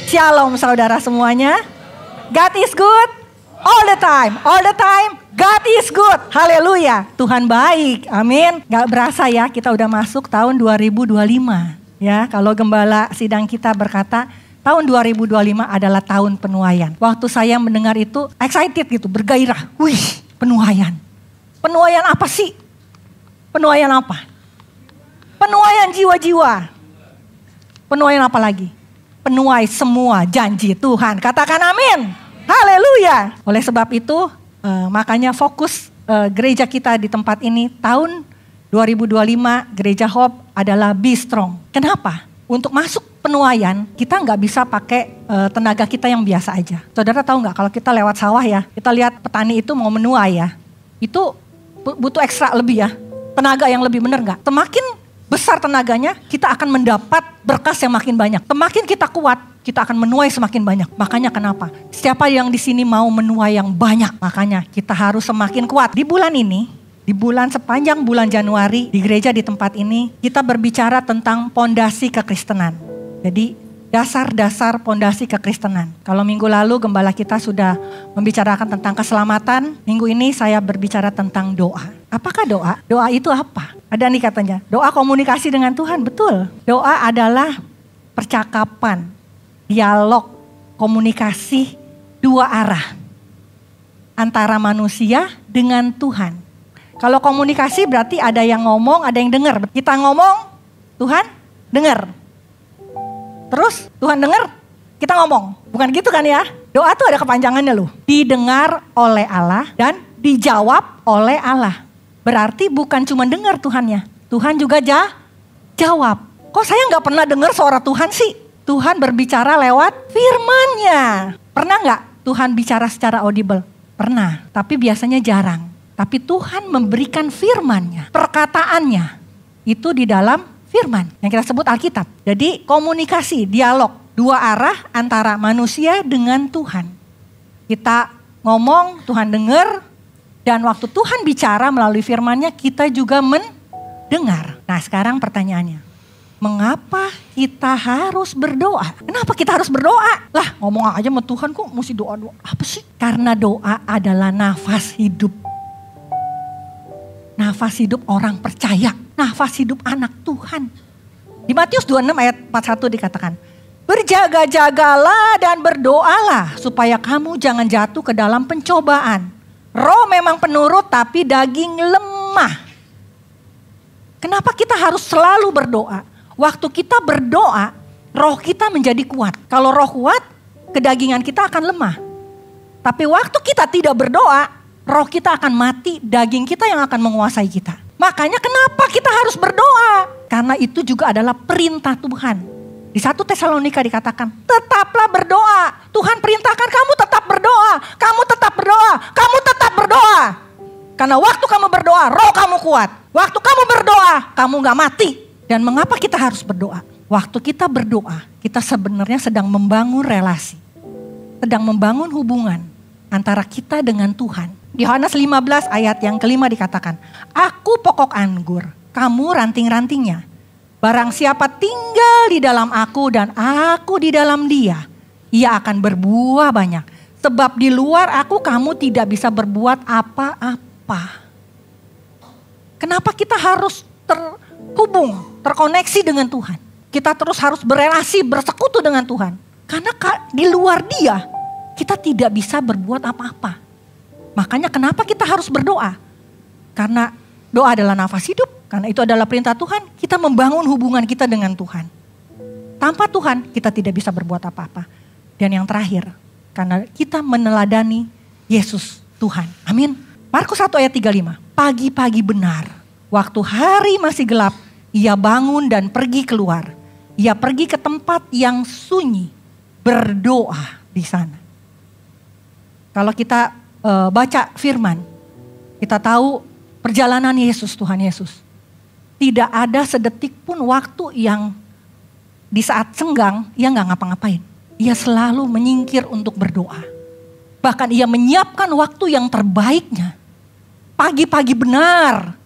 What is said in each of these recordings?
Shalom saudara semuanya. God is good all the time. All the time God is good. Haleluya. Tuhan baik. Amin. Gak berasa ya kita udah masuk tahun 2025. Ya, kalau gembala sidang kita berkata tahun 2025 adalah tahun penuaian. Waktu saya mendengar itu excited gitu, bergairah. Wih, penuaian. Penuaian apa sih? Penuaian apa? Penuaian jiwa-jiwa. Penuaian apa lagi? Penuai semua janji Tuhan. Katakan amin. Haleluya. Oleh sebab itu makanya fokus gereja kita di tempat ini tahun 2025 Gereja Hope adalah Be Strong. Kenapa? Untuk masuk penuaian kita nggak bisa pakai tenaga kita yang biasa aja. Saudara tahu nggak kalau kita lewat sawah ya, kita lihat petani itu mau menuai ya, itu butuh ekstra lebih ya, tenaga yang lebih, bener nggak? Semakin besar tenaganya, kita akan mendapat berkas yang makin banyak. Semakin kita kuat, kita akan menuai semakin banyak. Makanya kenapa? Siapa yang di sini mau menuai yang banyak? Makanya kita harus semakin kuat. Di bulan ini, di bulan sepanjang bulan Januari, di gereja di tempat ini, kita berbicara tentang pondasi kekristenan. Jadi dasar-dasar pondasi kekristenan. Kalau minggu lalu gembala kita sudah membicarakan tentang keselamatan, minggu ini saya berbicara tentang doa. Apakah doa? Doa itu apa? Ada nih katanya, doa komunikasi dengan Tuhan, betul. Doa adalah percakapan, dialog, komunikasi dua arah. Antara manusia dengan Tuhan. Kalau komunikasi berarti ada yang ngomong, ada yang dengar. Kita ngomong, Tuhan dengar. Terus Tuhan dengar, kita ngomong. Bukan gitu kan ya? Doa tuh ada kepanjangannya loh. Didengar oleh Allah dan dijawab oleh Allah. Berarti bukan cuma dengar Tuhannya. Tuhan juga jawab. Kok saya gak pernah dengar suara Tuhan sih? Tuhan berbicara lewat firman-Nya. Pernah gak Tuhan bicara secara audible? Pernah, tapi biasanya jarang. Tapi Tuhan memberikan firman-Nya, perkataannya. Itu di dalam firman yang kita sebut Alkitab. Jadi komunikasi, dialog, dua arah antara manusia dengan Tuhan. Kita ngomong, Tuhan dengar. Dan waktu Tuhan bicara melalui firman-Nya, kita juga mendengar. Nah sekarang pertanyaannya, mengapa kita harus berdoa? Kenapa kita harus berdoa? Lah ngomong aja sama Tuhan kok mesti doa-doa. Apa sih? Karena doa adalah nafas hidup. Nafas hidup orang percaya. Nafas hidup anak Tuhan. Di Matius 26 ayat 41 dikatakan, berjaga-jagalah dan berdoalah supaya kamu jangan jatuh ke dalam pencobaan. Roh memang penurut tapi daging lemah. Kenapa kita harus selalu berdoa? Waktu kita berdoa, roh kita menjadi kuat. Kalau roh kuat, kedagingan kita akan lemah. Tapi waktu kita tidak berdoa, roh kita akan mati, daging kita yang akan menguasai kita. Makanya kenapa kita harus berdoa? Karena itu juga adalah perintah Tuhan. Di 1 Tesalonika dikatakan, tetaplah berdoa. Tuhan perintahkan kamu tetap berdoa. Kamu tetap berdoa. Kamu tetap berdoa. Karena waktu kamu berdoa, roh kamu kuat. Waktu kamu berdoa, kamu gak mati. Dan mengapa kita harus berdoa? Waktu kita berdoa, kita sebenarnya sedang membangun relasi. Sedang membangun hubungan antara kita dengan Tuhan. Di Yohanes 15 ayat yang kelima dikatakan, aku pokok anggur, kamu ranting-rantingnya. Barang siapa tinggal di dalam aku dan aku di dalam dia, ia akan berbuah banyak. Sebab di luar aku kamu tidak bisa berbuat apa-apa. Kenapa kita harus terhubung, terkoneksi dengan Tuhan? Kita terus harus berelasi, bersekutu dengan Tuhan. Karena di luar dia, kita tidak bisa berbuat apa-apa. Makanya kenapa kita harus berdoa? Karena doa adalah nafas hidup. Karena itu adalah perintah Tuhan, kita membangun hubungan kita dengan Tuhan. Tanpa Tuhan, kita tidak bisa berbuat apa-apa. Dan yang terakhir, karena kita meneladani Yesus Tuhan. Amin. Markus 1 ayat 35. Pagi-pagi benar, waktu hari masih gelap, ia bangun dan pergi keluar. Ia pergi ke tempat yang sunyi, berdoa di sana. Kalau kita baca firman, kita tahu perjalanan Yesus, Tuhan Yesus. Tidak ada sedetik pun waktu yang di saat senggang, ia gak ngapa-ngapain. Ia selalu menyingkir untuk berdoa. Bahkan ia menyiapkan waktu yang terbaiknya. Pagi-pagi benar,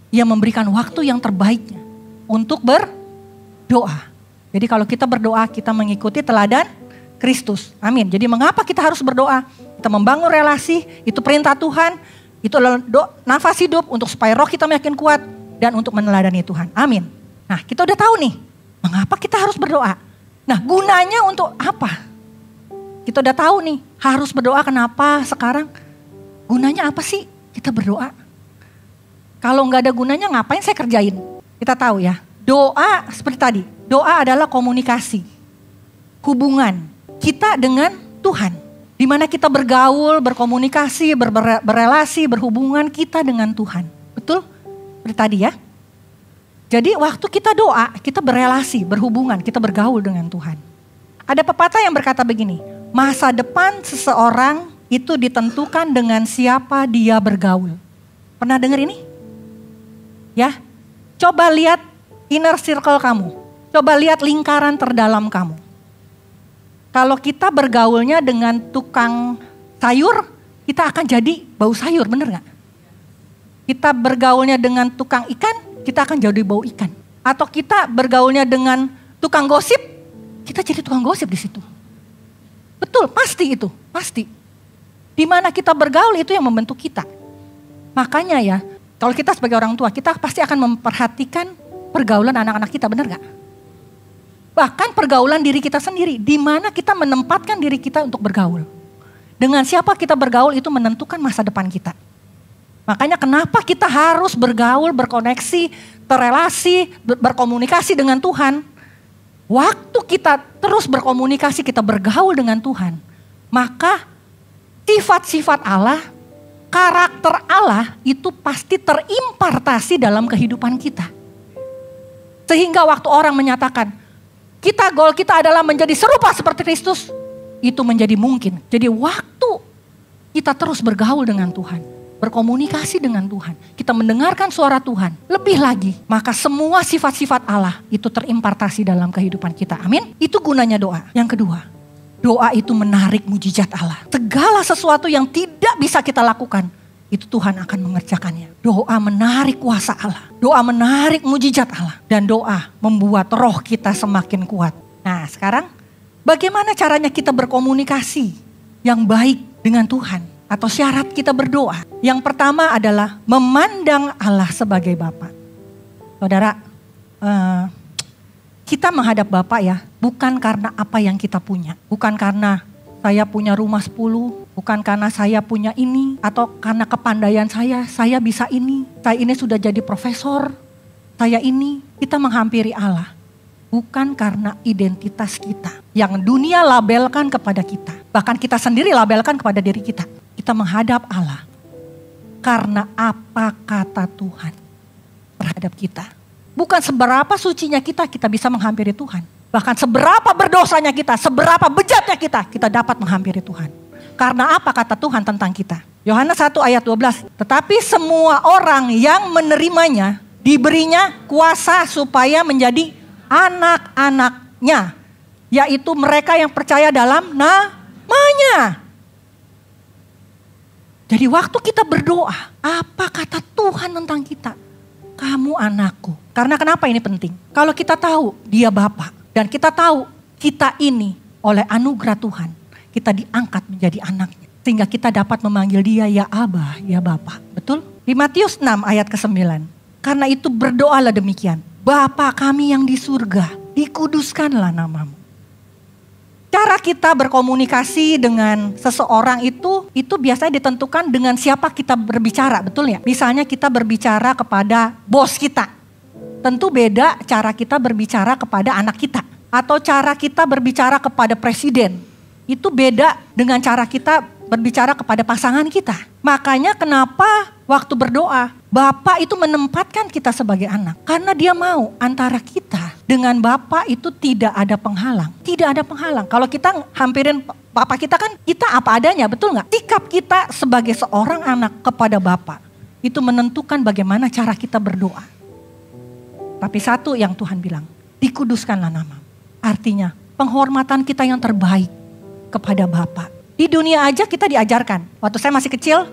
ia memberikan waktu yang terbaiknya untuk berdoa. Jadi kalau kita berdoa, kita mengikuti teladan Kristus. Amin. Jadi mengapa kita harus berdoa? Kita membangun relasi, itu perintah Tuhan. Itu adalah nafas hidup untuk supaya roh kita makin kuat dan untuk meneladani Tuhan. Amin. Nah, kita udah tahu nih, mengapa kita harus berdoa? Nah, gunanya untuk apa? Kita udah tahu nih, harus berdoa kenapa sekarang? Gunanya apa sih kita berdoa? Kalau nggak ada gunanya, ngapain saya kerjain? Kita tahu ya, doa seperti tadi. Doa adalah komunikasi, hubungan kita dengan Tuhan. Di mana kita bergaul, berkomunikasi, berrelasi, berhubungan kita dengan Tuhan. Betul? Seperti tadi ya. Jadi waktu kita doa, kita berrelasi, berhubungan, kita bergaul dengan Tuhan. Ada pepatah yang berkata begini, masa depan seseorang itu ditentukan dengan siapa dia bergaul. Pernah dengar ini? Ya, coba lihat inner circle kamu. Coba lihat lingkaran terdalam kamu. Kalau kita bergaulnya dengan tukang sayur, kita akan jadi bau sayur, bener gak? Kita bergaulnya dengan tukang ikan, kita akan jadi bau ikan. Atau kita bergaulnya dengan tukang gosip, kita jadi tukang gosip di situ. Betul, pasti itu, pasti. Di mana kita bergaul itu yang membentuk kita. Makanya ya, kalau kita sebagai orang tua, kita pasti akan memperhatikan pergaulan anak-anak kita, bener gak? Bahkan pergaulan diri kita sendiri, di mana kita menempatkan diri kita untuk bergaul. Dengan siapa kita bergaul itu menentukan masa depan kita. Makanya kenapa kita harus bergaul, berkoneksi, terrelasi, berkomunikasi dengan Tuhan. Waktu kita terus berkomunikasi, kita bergaul dengan Tuhan. Maka sifat-sifat Allah, karakter Allah itu pasti terimpartasi dalam kehidupan kita. Sehingga waktu orang menyatakan, goal kita adalah menjadi serupa seperti Kristus. Itu menjadi mungkin. Jadi waktu kita terus bergaul dengan Tuhan. Berkomunikasi dengan Tuhan. Kita mendengarkan suara Tuhan. Lebih lagi. Maka semua sifat-sifat Allah itu terimpartasi dalam kehidupan kita. Amin. Itu gunanya doa. Yang kedua. Doa itu menarik mujizat Allah. Segala sesuatu yang tidak bisa kita lakukan. Itu Tuhan akan mengerjakannya. Doa menarik kuasa Allah. Doa menarik mujizat Allah. Dan doa membuat roh kita semakin kuat. Nah sekarang bagaimana caranya kita berkomunikasi yang baik dengan Tuhan? Atau syarat kita berdoa. Yang pertama adalah memandang Allah sebagai Bapa. Saudara, kita menghadap Bapa ya. Bukan karena apa yang kita punya. Bukan karena saya punya rumah 10, bukan karena saya punya ini, atau karena kepandaian saya bisa ini. Saya ini sudah jadi profesor, saya ini. Kita menghampiri Allah. Bukan karena identitas kita. Yang dunia labelkan kepada kita. Bahkan kita sendiri labelkan kepada diri kita. Kita menghadap Allah. Karena apa kata Tuhan terhadap kita. Bukan seberapa sucinya kita bisa menghampiri Tuhan. Bahkan seberapa berdosanya kita, seberapa bejatnya kita dapat menghampiri Tuhan. Karena apa kata Tuhan tentang kita? Yohanes 1 ayat 12. Tetapi semua orang yang menerimanya, diberinya kuasa supaya menjadi anak-anaknya. Yaitu mereka yang percaya dalam namanya. Jadi waktu kita berdoa, apa kata Tuhan tentang kita? Kamu anakku. Karena kenapa ini penting? Kalau kita tahu dia Bapa. Dan kita tahu kita ini oleh anugerah Tuhan. Kita diangkat menjadi anaknya. Sehingga kita dapat memanggil dia ya Aba, ya Bapa. Betul? Di Matius 6 ayat ke-9. Karena itu berdoalah demikian. Bapa kami yang di surga, dikuduskanlah namamu. Cara kita berkomunikasi dengan seseorang itu biasanya ditentukan dengan siapa kita berbicara. Betul ya? Misalnya kita berbicara kepada bos kita. Tentu beda cara kita berbicara kepada anak kita. Atau cara kita berbicara kepada presiden. Itu beda dengan cara kita berbicara kepada pasangan kita. Makanya kenapa waktu berdoa, Bapa itu menempatkan kita sebagai anak. Karena dia mau antara kita dengan Bapa itu tidak ada penghalang. Tidak ada penghalang. Kalau kita hampirin Bapa kita kan kita apa adanya, betul gak? Sikap kita sebagai seorang anak kepada Bapa itu menentukan bagaimana cara kita berdoa. Tapi satu yang Tuhan bilang, dikuduskanlah nama. Artinya penghormatan kita yang terbaik kepada Bapa. Di dunia aja kita diajarkan. Waktu saya masih kecil,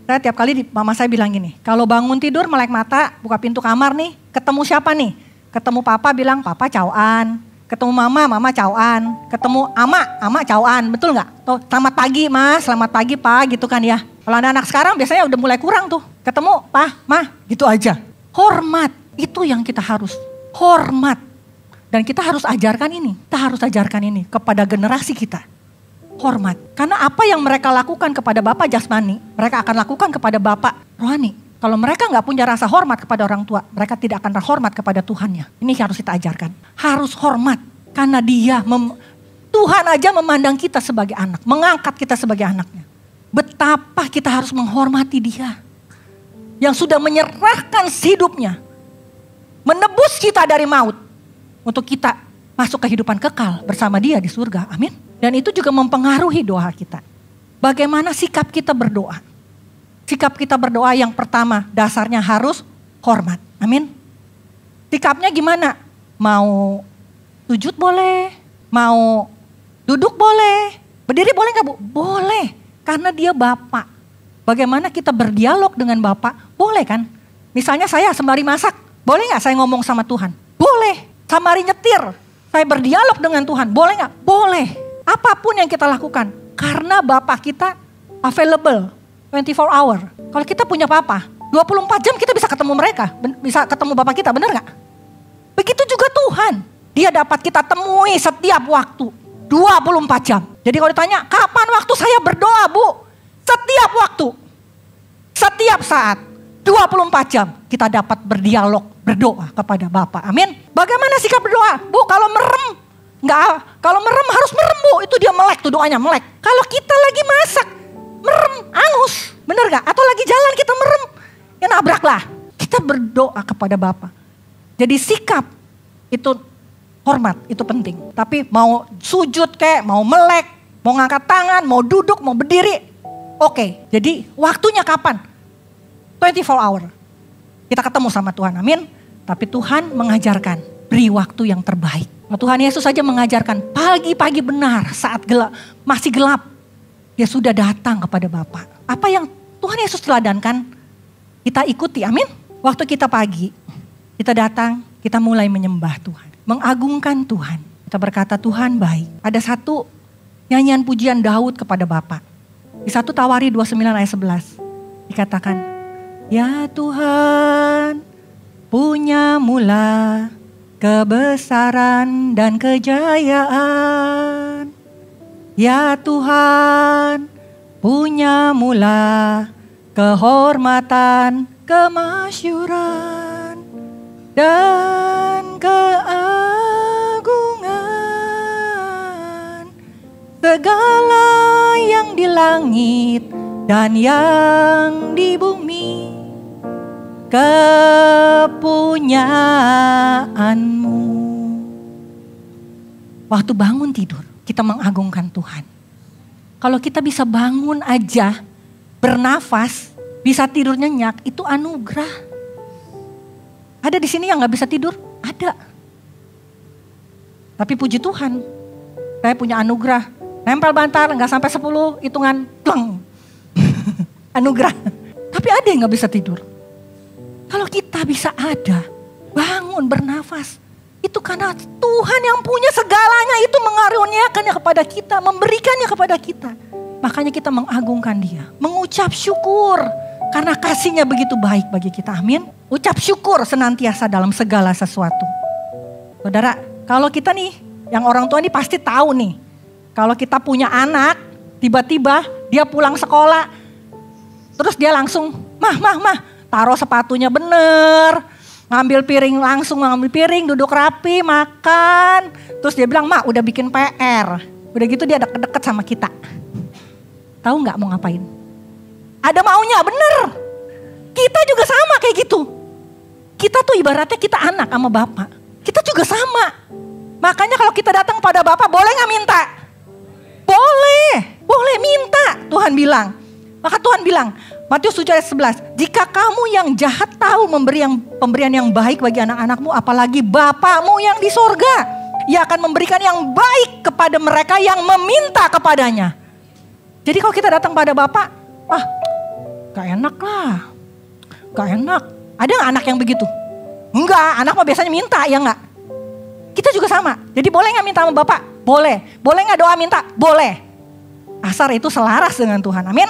saya tiap kali mama saya bilang gini, kalau bangun tidur melek mata, buka pintu kamar nih, ketemu siapa nih? Ketemu Papa bilang, Papa cauan. Ketemu mama cawan. Ketemu ama cawan. Betul nggak? Tuh, selamat pagi mas, selamat pagi pak gitu kan ya. Kalau anak sekarang biasanya udah mulai kurang tuh. Ketemu pak, mah gitu aja. Hormat, itu yang kita harus. Hormat. Dan kita harus ajarkan ini. Kita harus ajarkan ini kepada generasi kita. Hormat. Karena apa yang mereka lakukan kepada bapak jasmani, mereka akan lakukan kepada bapak rohani. Kalau mereka nggak punya rasa hormat kepada orang tua, mereka tidak akan hormat kepada Tuhannya. Ini harus kita ajarkan. Harus hormat. Karena Tuhan aja memandang kita sebagai anak. Mengangkat kita sebagai anaknya. Betapa kita harus menghormati dia. Yang sudah menyerahkan hidupnya. Menebus kita dari maut. Untuk kita masuk kehidupan kekal bersama dia di surga. Amin. Dan itu juga mempengaruhi doa kita. Bagaimana sikap kita berdoa? Sikap kita berdoa yang pertama dasarnya harus hormat. Amin. Sikapnya gimana? Mau sujud boleh, mau duduk boleh, berdiri boleh gak bu? Boleh, karena dia Bapak. Bagaimana kita berdialog dengan Bapak? Boleh kan? Misalnya saya sembari masak, boleh gak saya ngomong sama Tuhan? Boleh. Sembari nyetir, saya berdialog dengan Tuhan, boleh gak? Boleh. Apapun yang kita lakukan, karena Bapak kita available 24 hour. Kalau kita punya Papa, 24 jam kita bisa ketemu mereka, bisa ketemu Bapak kita, benar gak? Begitu juga Tuhan, dia dapat kita temui setiap waktu, 24 jam. Jadi kalau ditanya, kapan waktu saya berdoa bu? Setiap waktu, setiap saat, 24 jam kita dapat berdialog, berdoa kepada Bapa. Amin. Bagaimana sikap berdoa? Bu, kalau merem, kalau merem harus merem bu, itu dia melek tuh doanya, melek. Kalau kita lagi masak, merem, angus, bener gak? Atau lagi jalan kita merem, ya nabraklah. Kita berdoa kepada Bapa. Jadi sikap itu hormat, itu penting. Tapi mau sujud kayak, mau melek, mau ngangkat tangan, mau duduk, mau berdiri, oke. Jadi waktunya kapan? 24 hour. Kita ketemu sama Tuhan, amin. Tapi Tuhan mengajarkan, beri waktu yang terbaik. Tuhan Yesus saja mengajarkan pagi-pagi benar saat gelap, masih gelap. Dia sudah datang kepada Bapa. Apa yang Tuhan Yesus teladankan, kita ikuti, amin. Waktu kita pagi, kita datang, kita mulai menyembah Tuhan. Mengagungkan Tuhan. Kita berkata Tuhan baik. Ada satu nyanyian pujian Daud kepada Bapa. Di 1 Tawari 29 ayat 11. Dikatakan, ya Tuhan punya mula kebesaran dan kejayaan. Ya Tuhan punya mula kehormatan, kemasyuran dan keagungan. Segala yang di langit dan yang di bumi kepunyaanmu. Waktu bangun tidur, kita mengagungkan Tuhan. Kalau kita bisa bangun aja, bernafas, bisa tidur nyenyak, itu anugerah. Ada di sini yang gak bisa tidur? Ada. Tapi puji Tuhan, saya punya anugerah. Nempel bantal, gak sampai 10, hitungan, pleng. Anugerah. Tapi ada yang gak bisa tidur. Kalau kita bisa ada, bangun, bernafas. Itu karena Tuhan yang punya segalanya itu mengaruniakannya kepada kita, memberikannya kepada kita. Makanya kita mengagungkan dia, mengucap syukur. Karena kasihnya begitu baik bagi kita, amin. Ucap syukur senantiasa dalam segala sesuatu. Saudara, kalau kita nih, yang orang tua nih pasti tahu nih. Kalau kita punya anak, tiba-tiba dia pulang sekolah. Terus dia langsung, mah, taruh sepatunya bener. Ngambil piring langsung, ngambil piring, duduk rapi, makan. Terus dia bilang, "Ma, udah bikin PR." Udah gitu dia deket-deket sama kita. Tahu nggak mau ngapain? Ada maunya, bener. Kita juga sama kayak gitu. Kita tuh ibaratnya kita anak sama Bapak. Kita juga sama. Makanya kalau kita datang pada Bapak, boleh nggak minta? Boleh minta. Tuhan bilang. Maka Tuhan bilang, Matius 7 ayat 11, jika kamu yang jahat tahu pemberian yang baik bagi anak-anakmu, apalagi Bapamu yang di sorga, Ia akan memberikan yang baik kepada mereka yang meminta kepadanya. Jadi kalau kita datang pada Bapak, gak enak lah, gak enak. Ada gak anak yang begitu? Enggak, anak mah biasanya minta, ya enggak? Kita juga sama. Jadi boleh gak minta sama Bapak? Boleh. Boleh gak doa minta? Boleh. Asal itu selaras dengan Tuhan. Amin.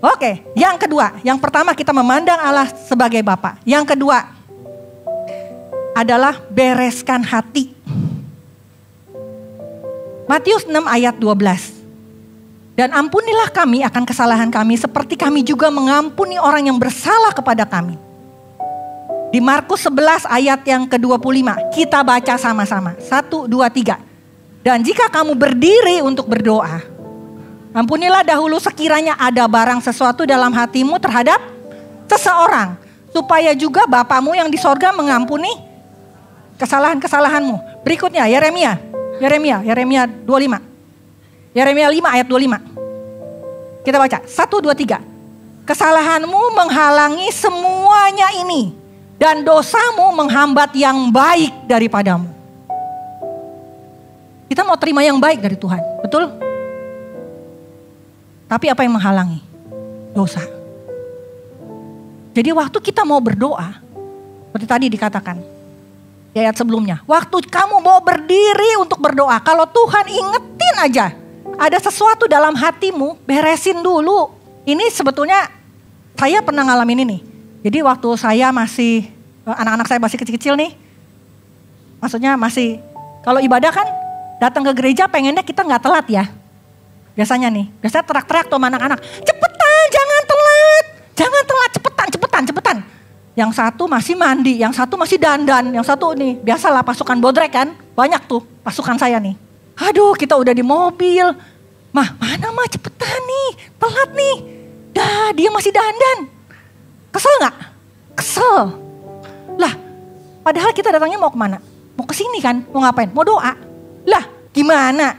Oke, yang kedua. Yang pertama kita memandang Allah sebagai Bapa. Yang kedua adalah bereskan hati. Matius 6 ayat 12. Dan ampunilah kami akan kesalahan kami seperti kami juga mengampuni orang yang bersalah kepada kami. Di Markus 11 ayat yang ke-25. Kita baca sama-sama. 1, 2, 3. Dan jika kamu berdiri untuk berdoa, ampunilah dahulu sekiranya ada barang sesuatu dalam hatimu terhadap seseorang. Supaya juga Bapamu yang di sorga mengampuni kesalahan-kesalahanmu. Berikutnya Yeremia 25. Yeremia 5 ayat 25. Kita baca 1, 2, 3. Kesalahanmu menghalangi semuanya ini. Dan dosamu menghambat yang baik daripadamu. Kita mau terima yang baik dari Tuhan. Betul? Tapi apa yang menghalangi? Dosa. Jadi waktu kita mau berdoa, seperti tadi dikatakan di ayat sebelumnya, waktu kamu mau berdiri untuk berdoa, kalau Tuhan ingetin aja, ada sesuatu dalam hatimu, beresin dulu. Ini sebetulnya saya pernah ngalamin ini. Jadi waktu saya masih, anak-anak saya masih kecil-kecil nih, maksudnya masih, kalau ibadah kan datang ke gereja pengennya kita gak telat ya. Biasanya teriak-teriak tuh sama anak-anak, cepetan, jangan telat, cepetan. Yang satu masih mandi, yang satu masih dandan, yang satu nih, biasalah pasukan bodrek kan, banyak tuh pasukan saya nih. Aduh, kita udah di mobil, mah mana mah cepetan nih, telat nih, dah dia masih dandan. Kesel gak? Kesel. Lah, padahal kita datangnya mau kemana? Mau kesini kan, mau ngapain? Mau doa. Lah, gimana?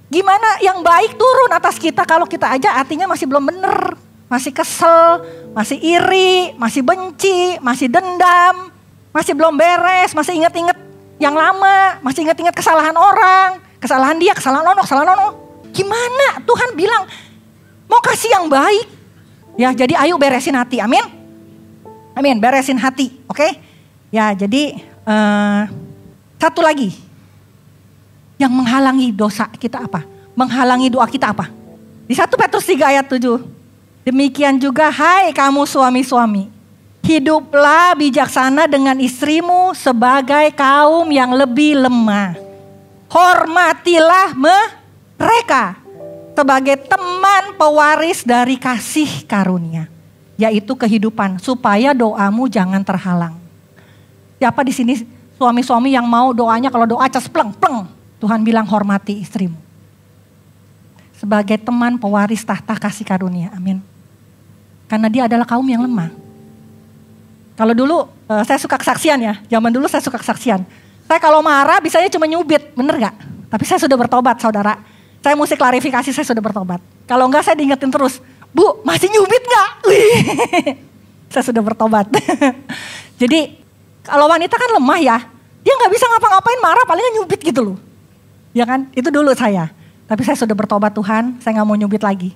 Gimana yang baik turun atas kita kalau kita aja artinya masih belum bener. Masih kesel, masih iri, masih benci, masih dendam, masih belum beres, masih inget-inget yang lama, masih inget-inget kesalahan orang, kesalahan dia, kesalahan ono. Gimana? Tuhan bilang mau kasih yang baik. Ya, jadi ayo beresin hati, amin. Amin, beresin hati, oke? Ya, jadi satu lagi. Yang menghalangi dosa kita apa? Menghalangi doa kita apa? Di 1 Petrus 3 ayat 7. Demikian juga hai kamu suami-suami. Hiduplah bijaksana dengan istrimu sebagai kaum yang lebih lemah. Hormatilah mereka sebagai teman pewaris dari kasih karunia. Yaitu kehidupan, supaya doamu jangan terhalang. Siapa di sini suami-suami yang mau doanya kalau doa cas pleng. Tuhan bilang hormati istrimu. Sebagai teman pewaris tahta kasih karunia. Amin. Karena dia adalah kaum yang lemah. Kalau dulu saya suka kesaksian ya. Zaman dulu saya suka kesaksian. Saya kalau marah bisanya cuma nyubit. Bener gak? Tapi saya sudah bertobat saudara. Saya mesti klarifikasi saya sudah bertobat. Kalau enggak saya diingetin terus. Bu masih nyubit gak? Saya sudah bertobat. Jadi kalau wanita kan lemah ya. Dia gak bisa ngapa-ngapain marah palingan nyubit gitu loh. Ya kan? Itu dulu saya. Tapi saya sudah bertobat Tuhan. Saya gak mau nyubit lagi.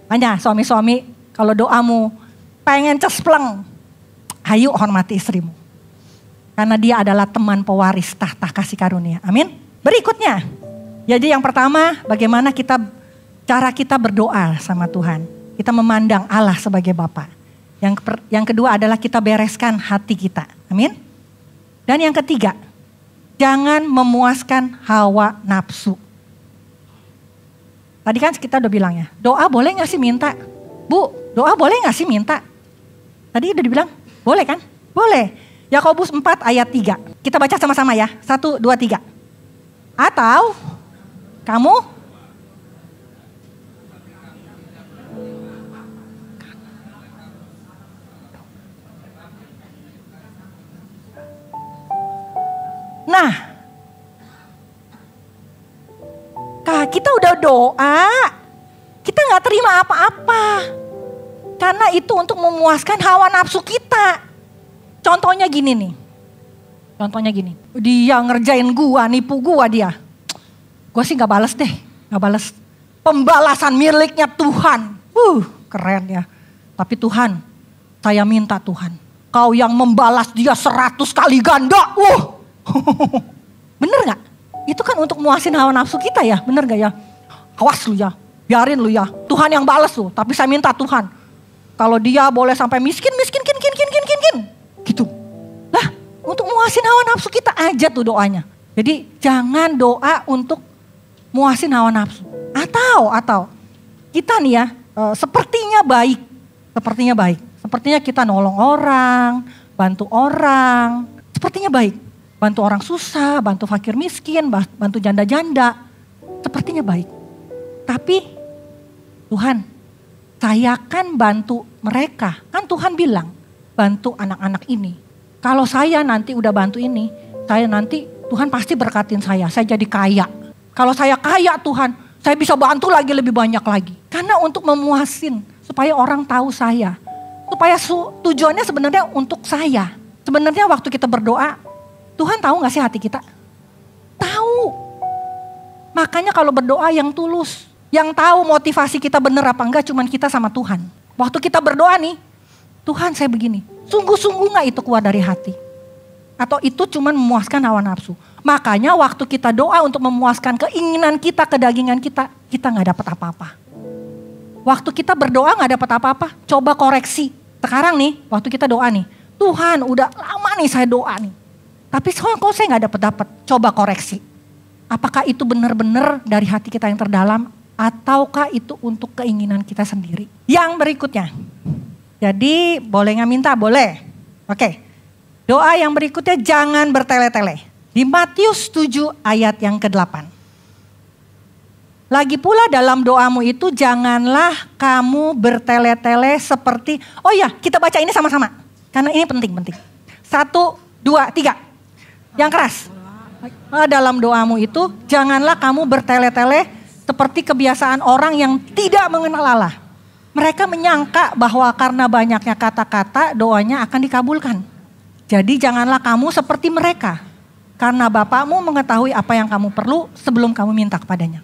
Makanya suami-suami kalau doamu pengen cespleng. Ayo hormati istrimu. Karena dia adalah teman pewaris tahta kasih karunia. Amin. Berikutnya. Jadi yang pertama bagaimana cara kita berdoa sama Tuhan. Kita memandang Allah sebagai Bapa. Yang kedua adalah kita bereskan hati kita. Amin. Dan yang ketiga. Jangan memuaskan hawa nafsu. Tadi kan kita udah bilang ya. Doa boleh gak sih minta? Bu, doa boleh gak sih minta? Tadi udah dibilang. Boleh kan? Boleh. Yakobus 4 ayat 3. Kita baca sama-sama ya. 1, 2, 3. Atau kamu nah, kita udah doa, kita gak terima apa-apa. Karena itu untuk memuaskan hawa nafsu kita. Contohnya gini nih. Dia ngerjain gua, nipu gua dia. Gua sih gak bales deh, gak bales. Pembalasan miliknya Tuhan. Keren ya. Tapi Tuhan, saya minta Tuhan. Kau yang membalas dia 100 kali ganda. Bener gak? Itu kan untuk muasin hawa nafsu kita ya, bener gak ya? Awas lu ya, biarin lu ya. Tuhan yang bales tuh, tapi saya minta Tuhan. Kalau dia boleh sampai miskin. Gitu. Lah, untuk muasin hawa nafsu kita aja tuh doanya. Jadi jangan doa untuk muasin hawa nafsu. Atau kita nih ya, sepertinya baik. Sepertinya kita nolong orang, bantu orang. Sepertinya baik. Bantu orang susah, bantu fakir miskin, bantu janda-janda. Sepertinya baik. Tapi Tuhan, saya kan bantu mereka. Kan Tuhan bilang, bantu anak-anak ini. Kalau saya nanti udah bantu ini, Tuhan pasti berkatin saya jadi kaya. Kalau saya kaya Tuhan, saya bisa bantu lagi lebih banyak lagi. Karena untuk memuasin, supaya orang tahu saya. Supaya tujuannya sebenarnya untuk saya. Sebenarnya waktu kita berdoa, Tuhan tahu gak sih hati kita? Tahu. Makanya kalau berdoa yang tulus. Yang tahu motivasi kita benar apa enggak cuman kita sama Tuhan. Waktu kita berdoa nih, Tuhan saya begini. Sungguh-sungguh gak itu keluar dari hati? Atau itu cuman memuaskan hawa nafsu? Makanya waktu kita doa untuk memuaskan keinginan kita, kedagingan kita gak dapat apa-apa. Waktu kita berdoa gak dapat apa-apa, coba koreksi. Sekarang nih, waktu kita doa nih, Tuhan udah lama nih saya doa nih. Tapi kok saya gak dapat, coba koreksi. Apakah itu benar-benar dari hati kita yang terdalam, ataukah itu untuk keinginan kita sendiri? Yang berikutnya, jadi boleh gak minta? Boleh. Oke, doa yang berikutnya jangan bertele-tele. Di Matius 7 ayat yang ke-8. Lagi pula dalam doamu itu janganlah kamu bertele-tele seperti, oh ya kita baca ini sama-sama. Karena ini penting. 1, 2, 3. Yang keras. Dalam doamu itu janganlah kamu bertele-tele seperti kebiasaan orang yang tidak mengenal Allah. Mereka menyangka bahwa karena banyaknya kata-kata doanya akan dikabulkan. Jadi janganlah kamu seperti mereka. Karena Bapakmu mengetahui apa yang kamu perlu sebelum kamu minta kepadanya.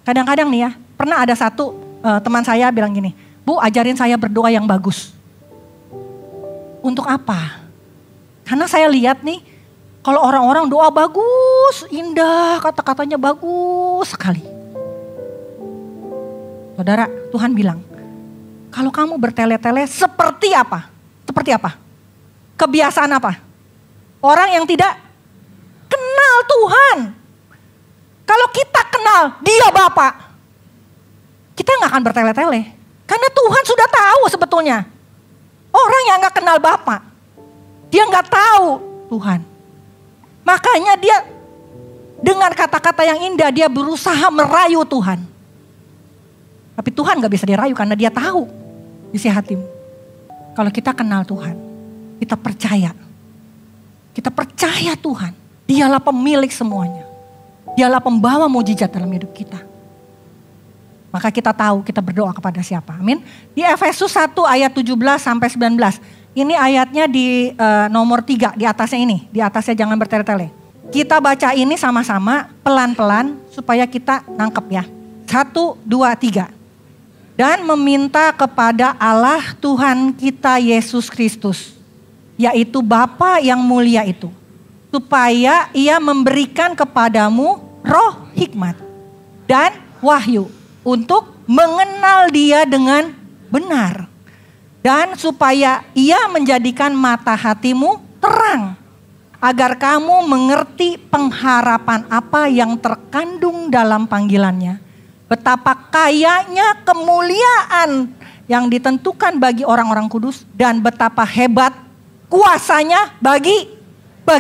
Kadang-kadang nih ya, pernah ada satu teman saya bilang gini, Bu ajarin saya berdoa yang bagus. Untuk apa? Karena saya lihat nih, kalau orang-orang doa bagus, indah, kata-katanya bagus sekali. Saudara, Tuhan bilang, kalau kamu bertele-tele seperti apa? Seperti apa? Kebiasaan apa? Orang yang tidak kenal Tuhan. Kalau kita kenal Dia Bapa, kita gak akan bertele-tele. Karena Tuhan sudah tahu sebetulnya. Orang yang gak kenal Bapa, dia gak tahu Tuhan. Makanya dia dengan kata-kata yang indah dia berusaha merayu Tuhan. Tapi Tuhan gak bisa dirayu karena dia tahu isi hatimu. Kalau kita kenal Tuhan, kita percaya. Kita percaya Tuhan. Dialah pemilik semuanya. Dialah pembawa mujizat dalam hidup kita. Maka kita tahu kita berdoa kepada siapa. Amin. Di Efesus 1 ayat 17 sampai 19. Ini ayatnya di nomor 3 di atasnya ini. Di atasnya jangan bertele-tele. Kita baca ini sama-sama pelan-pelan supaya kita nangkep ya. 1, 2, 3. Dan meminta kepada Allah Tuhan kita Yesus Kristus. Yaitu Bapa yang mulia itu. Supaya ia memberikan kepadamu roh hikmat dan wahyu. Untuk mengenal Dia dengan benar. Dan supaya ia menjadikan mata hatimu terang. Agar kamu mengerti pengharapan apa yang terkandung dalam panggilannya. Betapa kayanya kemuliaan yang ditentukan bagi orang-orang kudus. Dan betapa hebat kuasanya bagi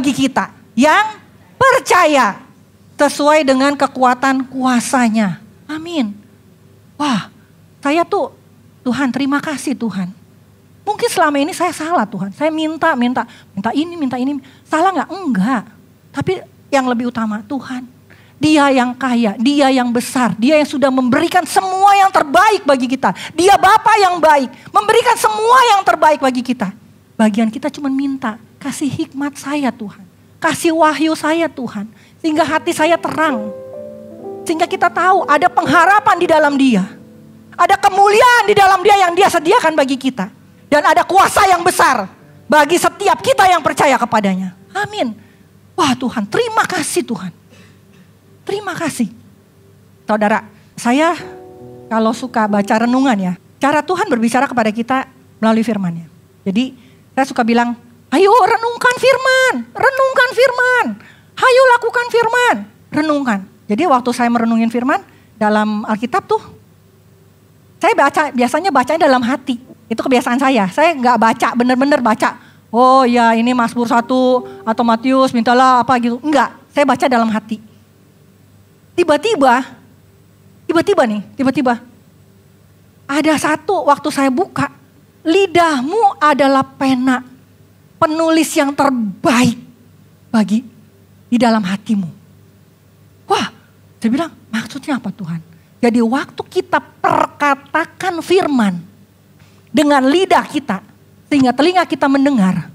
kita. Yang percaya sesuai dengan kekuatan kuasanya. Amin. Wah, saya tuh, Tuhan terima kasih Tuhan. Mungkin selama ini saya salah Tuhan. Saya minta ini. Salah gak? Enggak. Tapi yang lebih utama Tuhan. Dia yang kaya, Dia yang besar. Dia yang sudah memberikan semua yang terbaik bagi kita. Dia Bapa yang baik. Memberikan semua yang terbaik bagi kita. Bagian kita cuma minta. Kasih hikmat saya Tuhan. Kasih wahyu saya Tuhan. Sehingga hati saya terang. Sehingga kita tahu ada pengharapan di dalam Dia. Ada kemuliaan di dalam Dia yang Dia sediakan bagi kita. Dan ada kuasa yang besar bagi setiap kita yang percaya kepadanya. Amin. Wah Tuhan, terima kasih Tuhan. Terima kasih. Saudara, saya kalau suka baca renungan ya, cara Tuhan berbicara kepada kita melalui firman-Nya. Jadi saya suka bilang, ayo renungkan firman, renungkan firman. Ayo lakukan firman, renungkan. Jadi waktu saya merenungin firman dalam Alkitab tuh, saya biasanya bacanya dalam hati. Itu kebiasaan saya nggak baca, bener-bener baca. Oh ya ini Mazmur 1 atau Matius mintalah apa gitu. Enggak, saya baca dalam hati. Tiba-tiba ada satu waktu saya buka, lidahmu adalah pena penulis yang terbaik di dalam hatimu. Wah, saya bilang maksudnya apa Tuhan? Jadi waktu kita perkatakan firman dengan lidah kita, sehingga telinga kita mendengar,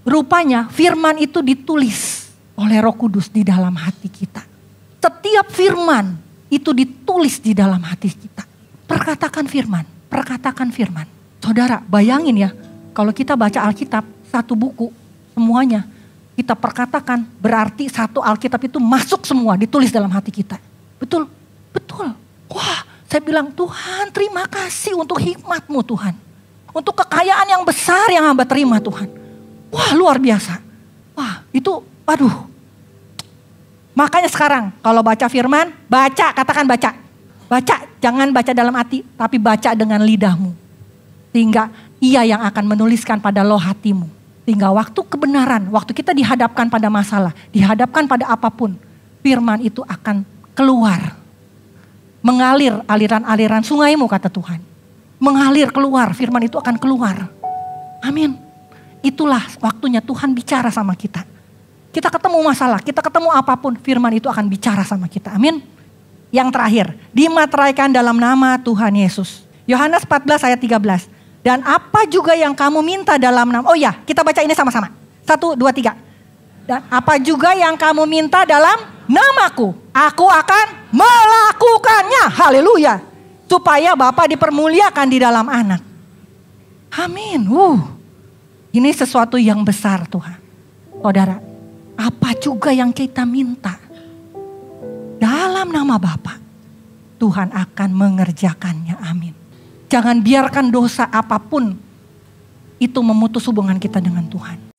rupanya firman itu ditulis oleh Roh Kudus di dalam hati kita. Setiap firman itu ditulis di dalam hati kita. Perkatakan firman, perkatakan firman. Saudara, bayangin ya, kalau kita baca Alkitab, satu buku, semuanya kita perkatakan, berarti satu Alkitab itu masuk semua, ditulis dalam hati kita. Betul, betul. Wah, saya bilang Tuhan terima kasih untuk hikmat-Mu Tuhan. Untuk kekayaan yang besar yang hamba terima Tuhan. Wah luar biasa. Wah itu aduh. Makanya sekarang kalau baca firman, baca, katakan baca. Baca, jangan baca dalam hati, tapi baca dengan lidahmu. Sehingga ia yang akan menuliskan pada loh hatimu. Sehingga waktu kebenaran, waktu kita dihadapkan pada masalah, dihadapkan pada apapun, firman itu akan keluar. Mengalir aliran-aliran sungaimu kata Tuhan. Mengalir keluar, firman itu akan keluar. Amin. Itulah waktunya Tuhan bicara sama kita. Kita ketemu masalah, kita ketemu apapun, firman itu akan bicara sama kita. Amin. Yang terakhir, dimateraikan dalam nama Tuhan Yesus. Yohanes 14 ayat 13. Dan apa juga yang kamu minta dalam nama, oh ya kita baca ini sama-sama. 1, 2, 3. Dan apa juga yang kamu minta dalam namaku, aku akan melakukannya. Haleluya. Supaya Bapa dipermuliakan di dalam anak. Amin. Ini sesuatu yang besar Tuhan. Saudara, apa juga yang kita minta dalam nama Bapa, Tuhan akan mengerjakannya. Amin. Jangan biarkan dosa apapun itu memutus hubungan kita dengan Tuhan.